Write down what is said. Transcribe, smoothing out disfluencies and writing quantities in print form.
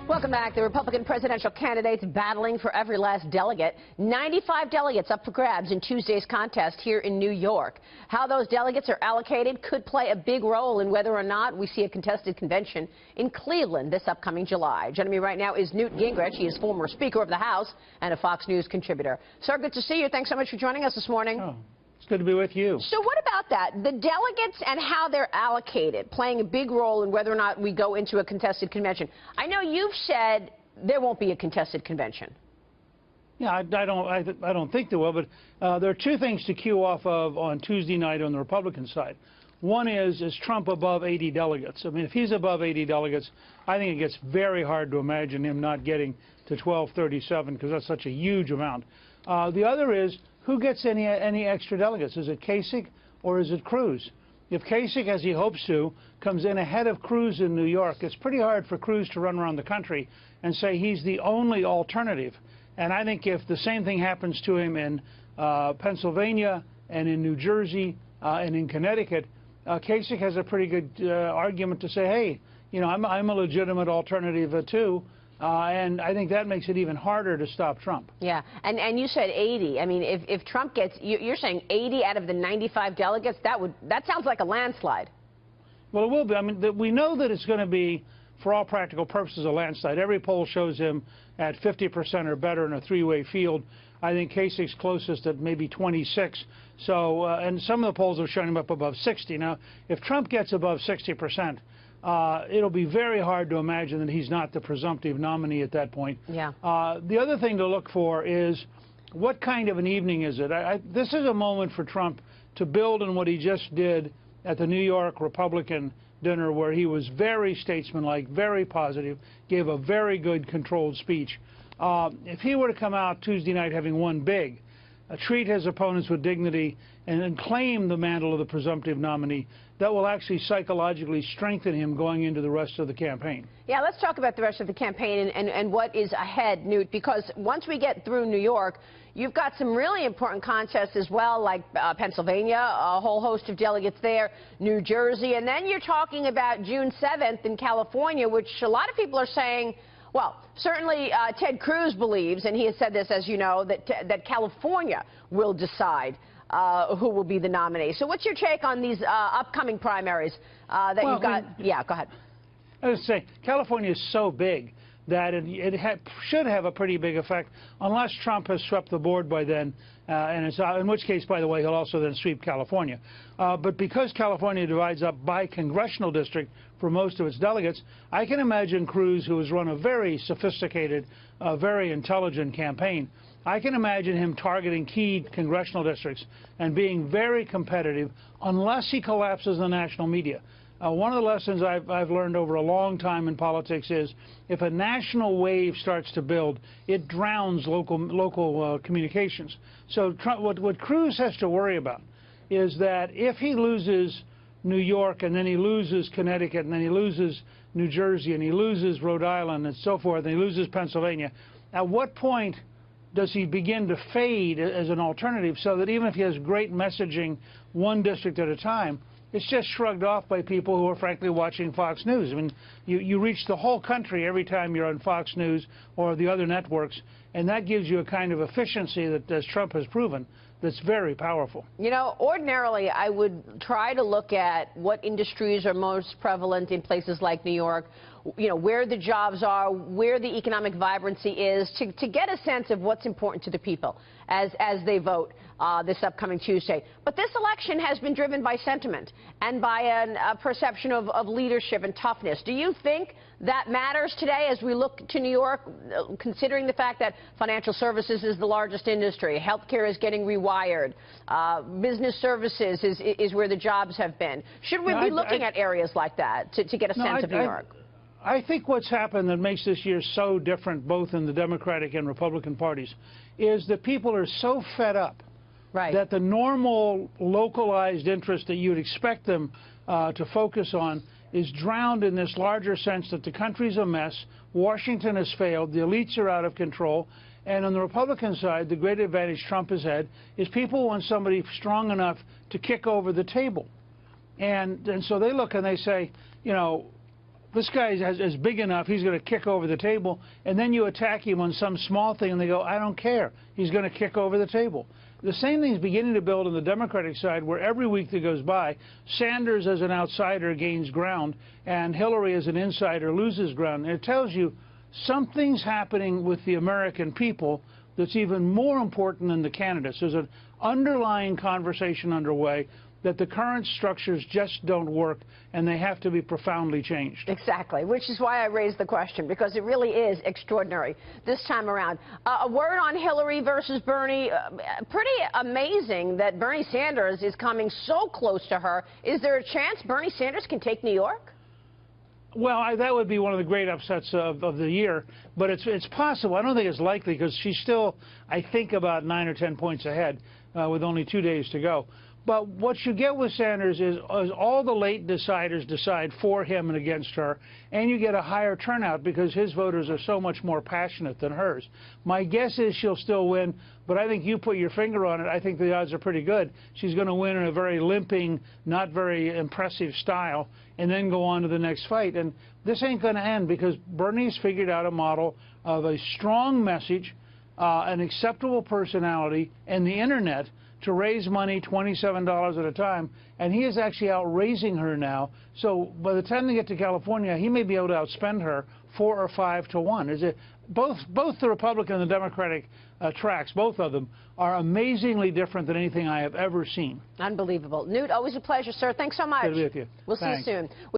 Welcome back. The Republican presidential candidates battling for every last delegate. 95 delegates up for grabs in Tuesday's contest here in New York. How those delegates are allocated could play a big role in whether or not we see a contested convention in Cleveland this upcoming July. Joining me right now is Newt Gingrich. He is former Speaker of the House and a Fox News contributor. Sir, good to see you. Thanks so much for joining us this morning. Oh. It's good to be with you. So what about that? The delegates and how they're allocated playing a big role in whether or not we go into a contested convention. I know you've said there won't be a contested convention. Yeah, I don't think there will, but there are two things to cue off of on Tuesday night on the Republican side. One is Trump above 80 delegates? I mean, if he's above 80 delegates, I think it gets very hard to imagine him not getting to 1237 because that's such a huge amount. The other is, who gets any extra delegates? Is it Kasich or is it Cruz? If Kasich, as he hopes to, comes in ahead of Cruz in New York, it's pretty hard for Cruz to run around the country and say he's the only alternative. And I think if the same thing happens to him in Pennsylvania and in New Jersey and in Connecticut, Kasich has a pretty good argument to say, hey, you know, I'm a legitimate alternative too. And I think that makes it even harder to stop Trump. Yeah, and you said 80. I mean, if Trump gets, you're saying 80 out of the 95 delegates, that sounds like a landslide. Well, it will be. I mean, we know that it's going to be, for all practical purposes, a landslide. Every poll shows him at 50% or better in a three-way field. I think Kasich's closest at maybe 26. So, and some of the polls have shown him up above 60. Now, if Trump gets above 60%, it'll be very hard to imagine that he's not the presumptive nominee at that point. Yeah. The other thing to look for is what kind of an evening is it? This is a moment for Trump to build on what he just did at the New York Republican dinner, where he was very statesmanlike, very positive, gave a very good controlled speech. If he were to come out Tuesday night having won big, treat his opponents with dignity, and then claim the mantle of the presumptive nominee, that will actually psychologically strengthen him going into the rest of the campaign. Yeah, let's talk about the rest of the campaign and what is ahead, Newt, because once we get through New York, you've got some really important contests as well, like Pennsylvania, a whole host of delegates there, New Jersey, and then you're talking about June 7th in California, which a lot of people are saying, well, certainly Ted Cruz believes, and he has said this, as you know, that California will decide who will be the nominee. So what's your take on these upcoming primaries that you've got? Yeah, go ahead. I was saying, California is so big that it should have a pretty big effect, unless Trump has swept the board by then, and it's, in which case, by the way, he'll also then sweep California. But because California divides up by congressional district for most of its delegates, I can imagine Cruz, who has run a very sophisticated, very intelligent campaign, I can imagine him targeting key congressional districts and being very competitive unless he collapses the national media. One of the lessons I've learned over a long time in politics is if a national wave starts to build, it drowns local communications. So what Cruz has to worry about is that if he loses New York and then he loses Connecticut and then he loses New Jersey and he loses Rhode Island and so forth and he loses Pennsylvania, at what point does he begin to fade as an alternative so that even if he has great messaging one district at a time, it's just shrugged off by people who are frankly watching Fox News? I mean, you reach the whole country every time you're on Fox News or the other networks, and that gives you a kind of efficiency that, as Trump has proven, that's very powerful. You know, ordinarily I would try to look at what industries are most prevalent in places like New York, you know, where the jobs are, where the economic vibrancy is, to get a sense of what's important to the people as they vote this upcoming Tuesday. But this election has been driven by sentiment and by a perception of leadership and toughness. Do you think that matters today as we look to New York, considering the fact that financial services is the largest industry, healthcare is getting rewired, business services is where the jobs have been? Should we be looking at areas like that to get a sense of New York? I think what's happened that makes this year so different, both in the Democratic and Republican parties, is that people are so fed up that the normal localized interest that you'd expect them to focus on is drowned in this larger sense that the country's a mess, Washington has failed, the elites are out of control, and on the Republican side, the great advantage Trump has had is people want somebody strong enough to kick over the table. And so they look and they say, you know, this guy is big enough, he's going to kick over the table, and then you attack him on some small thing, and they go, I don't care. He's going to kick over the table. The same thing is beginning to build on the Democratic side, where every week that goes by, Sanders as an outsider gains ground, and Hillary as an insider loses ground. And it tells you something's happening with the American people that's even more important than the candidates. There's an underlying conversation underway that the current structures just don't work, and they have to be profoundly changed. Exactly, which is why I raised the question, because it really is extraordinary this time around. A word on Hillary versus Bernie. Pretty amazing that Bernie Sanders is coming so close to her. Is there a chance Bernie Sanders can take New York? Well, that would be one of the great upsets of the year, but it's possible. I don't think it's likely, because she's still, I think, about 9 or 10 points ahead with only 2 days to go. But what you get with Sanders is all the late deciders decide for him and against her, and you get a higher turnout because his voters are so much more passionate than hers. My guess is she'll still win, but I think you put your finger on it. I think the odds are pretty good. She's going to win in a very limping, not very impressive style, and then go on to the next fight. And this ain't going to end, because Bernie's figured out a model of a strong message, an acceptable personality, and the internet to raise money, $27 at a time, and he is actually outraising her now. So by the time they get to California, he may be able to outspend her 4 or 5 to 1. Both the Republican and the Democratic tracks, both of them, are amazingly different than anything I have ever seen. Unbelievable. Newt, always a pleasure, sir. Thanks so much. Good to be with you. We'll see you soon.